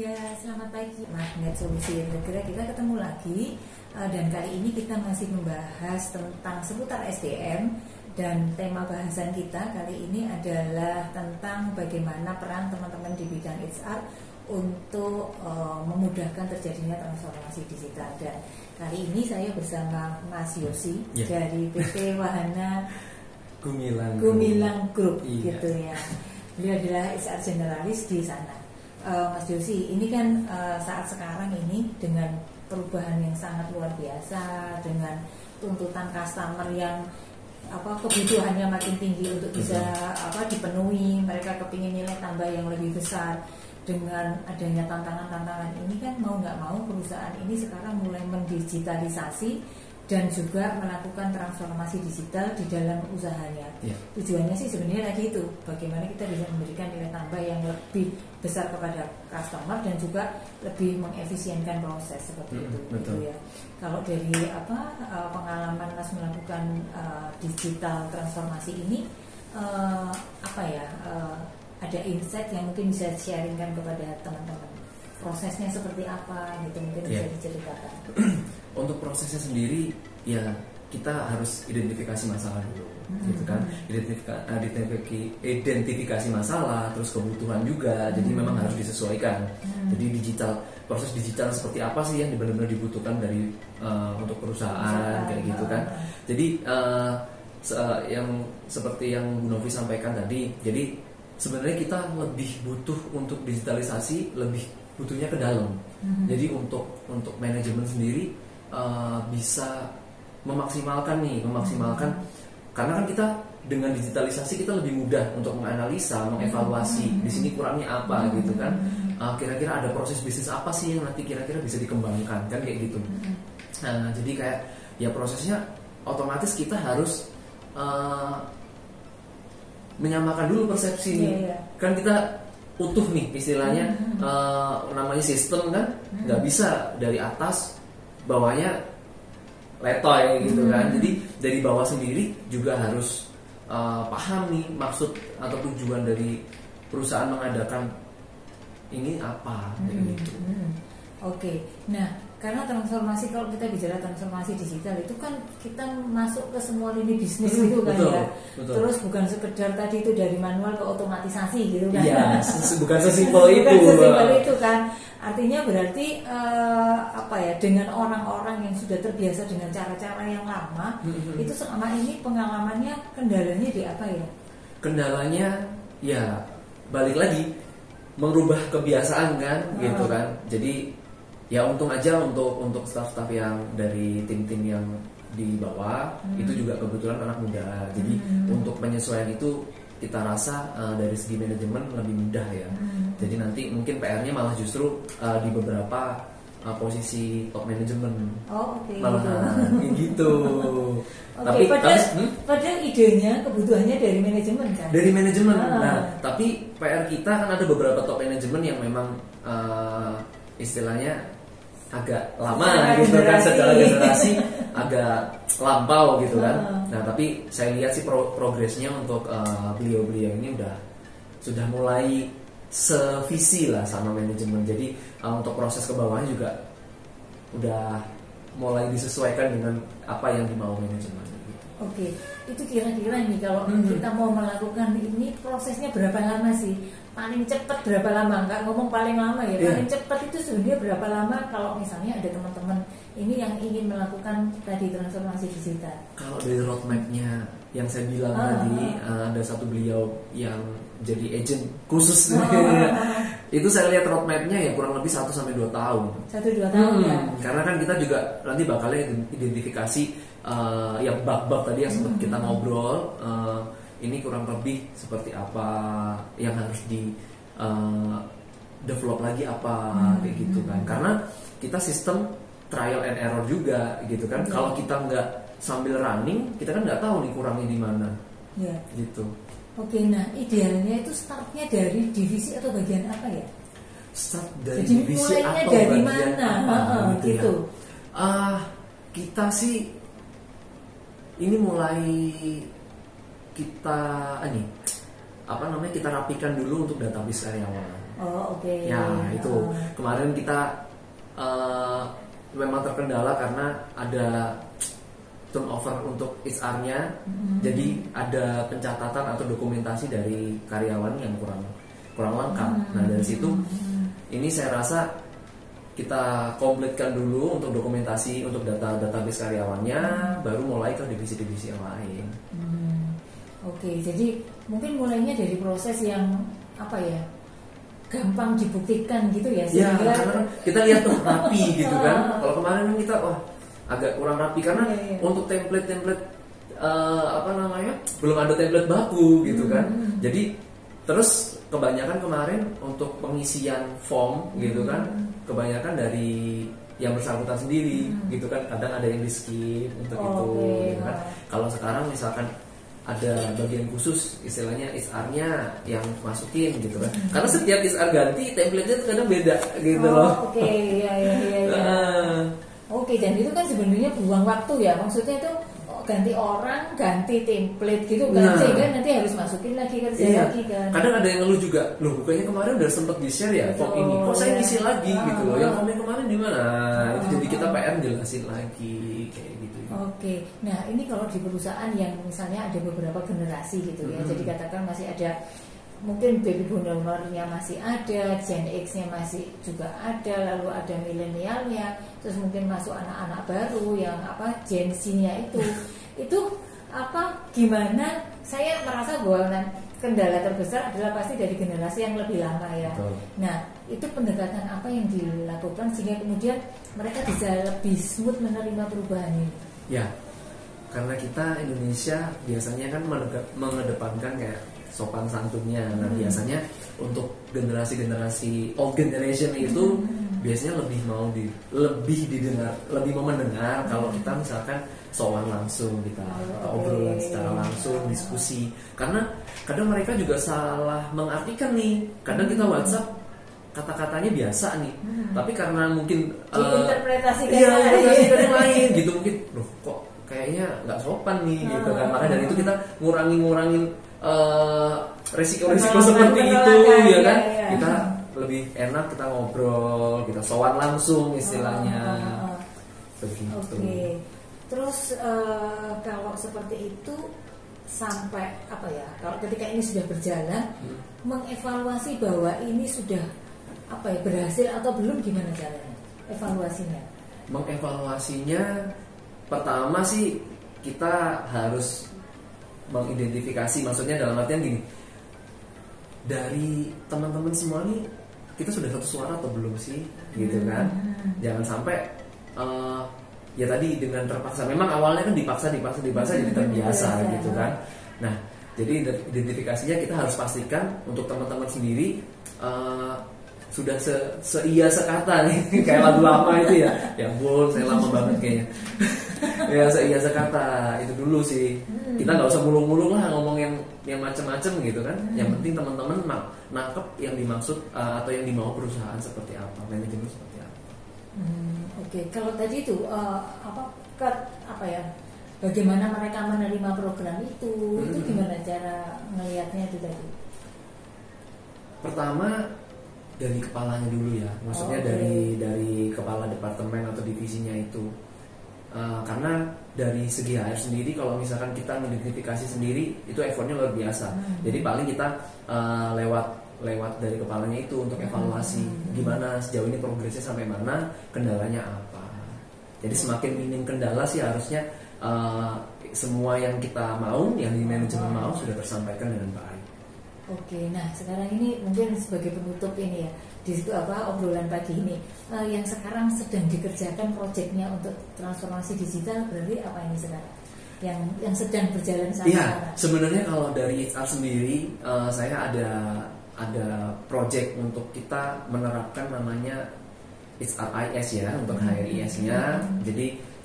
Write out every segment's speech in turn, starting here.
Ya, selamat pagi Magnet Solusi Integra. Kita ketemu lagi dan kali ini kita masih membahas tentang seputar SDM. Dan tema bahasan kita kali ini adalah tentang bagaimana peran teman-teman di bidang HR untuk memudahkan terjadinya transformasi digital. Dan kali ini saya bersama Mas Yosi dari PT Wahana Gumilang Group gitu ya. Beliau adalah HR generalis di sana. Mas Yosi, ini kan saat sekarang ini dengan perubahan yang sangat luar biasa, dengan tuntutan customer yang kebutuhannya makin tinggi untuk bisa dipenuhi, mereka kepingin nilai tambah yang lebih besar. Dengan adanya tantangan-tantangan ini kan mau nggak mau perusahaan ini sekarang mulai mendigitalisasi dan juga melakukan transformasi digital di dalam usahanya. Tujuannya sih sebenarnya tadi itu, bagaimana kita bisa memberikan nilai tambah yang lebih besar kepada customer dan juga lebih mengefisienkan proses seperti itu. Gitu ya. Kalau dari pengalaman Mas melakukan digital transformasi ini, ada insight yang mungkin bisa sharingkan kepada teman-teman. Prosesnya seperti apa gitu, mungkin bisa diceritakan. Untuk prosesnya sendiri ya kita harus identifikasi masalah dulu, gitu kan? Identifikasi masalah, terus kebutuhan juga. Jadi memang harus disesuaikan. Jadi proses digital seperti apa sih yang benar-benar dibutuhkan dari untuk perusahaan kayak gitu kan? Jadi yang seperti yang Bu Novi sampaikan tadi, jadi sebenarnya kita lebih butuh untuk digitalisasi, lebih butuhnya ke dalam. Jadi untuk manajemen sendiri bisa memaksimalkan karena kan kita dengan digitalisasi kita lebih mudah untuk menganalisa, mengevaluasi di sini kurangnya apa gitu kan, kira-kira ada proses bisnis apa sih yang nanti kira-kira bisa dikembangkan kan kayak gitu. Jadi kayak ya prosesnya otomatis kita harus menyamakan dulu persepsi kan kita utuh nih istilahnya, namanya sistem kan nggak bisa dari atas bawahnya letoy gitu kan. Jadi dari bawah sendiri juga harus paham nih maksud atau tujuan dari perusahaan mengadakan ini apa gitu. Oke. Nah, karena transformasi, kalau kita bicara transformasi digital itu kan kita masuk ke semua lini bisnis gitu kan. Betul. Terus bukan sekedar tadi itu dari manual ke otomatisasi gitu kan. Iya, bukan sesimpel itu. Bukan sesimpel itu kan. Artinya berarti dengan orang-orang yang sudah terbiasa dengan cara-cara yang lama, itu selama ini pengalamannya kendalanya di apa ya? Kendalanya ya balik lagi merubah kebiasaan kan gitu kan. Jadi ya untung aja untuk staff-staff yang dari tim-tim yang di bawah itu juga kebetulan anak muda. Jadi untuk penyesuaian itu kita rasa dari segi manajemen lebih mudah ya. Jadi nanti mungkin PR-nya malah justru di beberapa posisi top manajemen. Malah gitu. Tapi padahal idenya, kebutuhannya dari manajemen kan? Dari manajemen. Nah, tapi PR kita kan ada beberapa top manajemen yang memang istilahnya agak lama gitu kan, secara generasi agak lampau gitu kan. Nah, tapi saya lihat sih progresnya untuk beliau-beliau ini sudah mulai sevisi lah sama manajemen. Jadi untuk proses ke bawahnya juga udah mulai disesuaikan dengan apa yang dimau manajemen. Oke, itu kira-kira nih kalau kita mau melakukan ini prosesnya berapa lama sih? Paling cepat berapa lama? Nggak ngomong paling lama ya, paling cepat itu sebenarnya berapa lama kalau misalnya ada teman-teman ini yang ingin melakukan tadi transformasi digital? Kalau dari roadmap-nya yang saya bilang tadi, ada satu beliau yang jadi agent khusus. Itu saya lihat roadmap-nya ya kurang lebih 1-2 tahun. 1-2 tahun ya. Karena kan kita juga nanti bakalnya identifikasi yang bug-bug tadi yang sempat kita ngobrol, ini kurang lebih seperti apa yang harus di develop lagi apa kayak gitu kan. Karena kita sistem trial and error juga gitu kan. Kalau kita nggak sambil running, kita kan nggak tahu nih kurangnya di mana. Gitu. Oke, nah idealnya itu startnya dari divisi atau bagian apa ya? Start dari divisi atau dari bagian mana? Gitu. Kita sih ini mulai kita rapikan dulu untuk database karyawan. Oh, oke. Ya itu kemarin kita memang terkendala karena ada turnover untuk HR-nya. Jadi ada pencatatan atau dokumentasi dari karyawan yang kurang lengkap. Nah dari situ ini saya rasa kita komplitkan dulu untuk dokumentasi untuk database karyawannya, baru mulai ke divisi-divisi yang lain. Oke, jadi mungkin mulainya dari proses yang apa ya, gampang dibuktikan gitu ya. Ya, karena kita lihat tuh rapi gitu kan. Kalau kemarin kita agak kurang rapi karena untuk template belum ada template baku gitu kan. Jadi terus kebanyakan kemarin untuk pengisian form gitu kan, kebanyakan dari yang bersangkutan sendiri gitu kan. Kadang ada yang di skip untuk itu gitu kan. Kalau sekarang misalkan ada bagian khusus istilahnya HR-nya yang masukin gitu kan. Karena setiap HR ganti template-nya kadang beda gitu loh. Oke, iya. Oke, dan itu kan sebenarnya buang waktu ya. Maksudnya itu ganti orang, ganti template gitu kan, sehingga nanti harus masukin lagi kerja lagi kan. Kadang ada yang ngeluh juga, loh bukannya kemarin udah sempet di-share ya form ini, kok saya ngisi lagi gitu loh, yang form kemarin di mana? Itu jadi kita PR jelasin lagi kayak gitu. Oke, nah ini kalau di perusahaan yang misalnya ada beberapa generasi gitu ya, jadi katakan masih ada mungkin baby boomernya masih ada, Gen X-nya masih juga ada, lalu ada milenialnya, terus mungkin masuk anak-anak baru yang Gen Z-nya itu gimana? Saya merasa bahwa kendala terbesar adalah pasti dari generasi yang lebih lama ya. Betul. Nah, itu pendekatan apa yang dilakukan sehingga kemudian mereka bisa lebih smooth menerima perubahan ini? Ya, karena kita Indonesia biasanya kan mengedepankan kayak sopan santunnya. Nah biasanya untuk generasi old generation itu biasanya lebih didengar, lebih mau mendengar kalau kita misalkan sowan langsung, kita obrolan secara langsung, diskusi. Karena kadang mereka juga salah mengartikan nih. Kadang kita WhatsApp kata-katanya biasa nih, tapi karena mungkin interpretasikan yang lain gitu, mungkin loh kok kayaknya nggak sopan nih gitu kan. Maka dari itu kita ngurangin resiko-resiko seperti itu ya kan. Kita lebih enak kita ngobrol, kita sowan langsung istilahnya. Begitu. Oke. Terus kalau seperti itu sampai kalau ketika ini sudah berjalan, mengevaluasi bahwa ini sudah berhasil atau belum, gimana caranya evaluasinya? Mengevaluasinya pertama sih kita harus mengidentifikasi, maksudnya dalam artian gini, dari teman-teman semua nih kita sudah satu suara atau belum sih gitu kan. Jangan sampai ya tadi dengan terpaksa, memang awalnya kan dipaksa jadi terbiasa gitu kan. Nah jadi identifikasinya kita harus pastikan untuk teman-teman sendiri sudah seia sekata nih kayak lagu lama itu ya, yang saya lama banget kayaknya. Ya seia sekata itu dulu sih. Kita nggak usah mulung-mulung lah ngomong yang macam-macam gitu kan. Yang penting teman-teman nangkep yang dimaksud atau yang dimau perusahaan seperti apa, manajemen seperti apa. Oke. Kalau tadi itu bagaimana mereka menerima program itu gimana cara ngelihatnya itu tadi? Pertama dari kepalanya dulu ya, maksudnya dari kepala departemen atau divisinya itu. Karena dari segi HR sendiri kalau misalkan kita mengidentifikasi sendiri itu effortnya luar biasa. Jadi paling kita lewat dari kepalanya itu untuk evaluasi gimana sejauh ini progresnya sampai mana, kendalanya apa. Jadi semakin minim kendala sih harusnya semua yang kita mau, yang di manajemen mau sudah tersampaikan dengan baik. Oke, nah sekarang ini mungkin sebagai penutup ini ya, di situ obrolan pagi ini, yang sekarang sedang dikerjakan proyeknya untuk transformasi digital berarti apa ini sekarang? Yang sedang berjalan saat ini? Iya, sekarang? Sebenarnya kalau dari HR sendiri, saya ada proyek untuk kita menerapkan namanya HRIS ya, untuk HRIS-nya. Jadi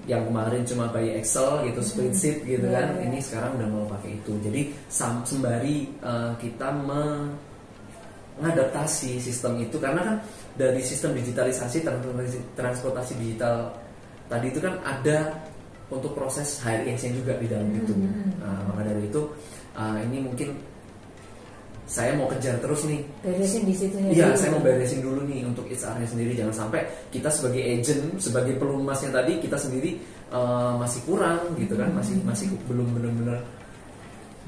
yang kemarin cuma by Excel gitu, spreadsheet gitu kan, ini sekarang udah mau pakai itu. Jadi sembari kita mengadaptasi sistem itu, karena kan dari sistem digitalisasi transportasi digital tadi itu kan ada untuk proses HRIS-nya juga di dalam itu. Nah, maka dari itu ini mungkin saya mau kejar terus nih. Beresin di situnya. Iya, saya mau beresin dulu nih untuk HR-nya sendiri. Jangan sampai kita sebagai agent, sebagai pelumasnya tadi, kita sendiri masih kurang gitu kan, masih belum benar-benar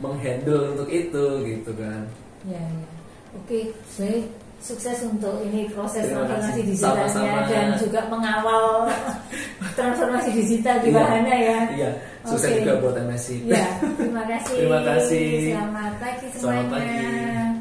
menghandle untuk itu gitu kan. Ya. Oke, baik. Sukses untuk ini proses Terima transformasi kasih. digitalnya. Sama-sama. Dan juga mengawal transformasi digital di Wahana ya. Iya, sukses Oke. juga buat MSI. Ya, terima kasih. Terima kasih. Selamat pagi semuanya. Selamat pagi.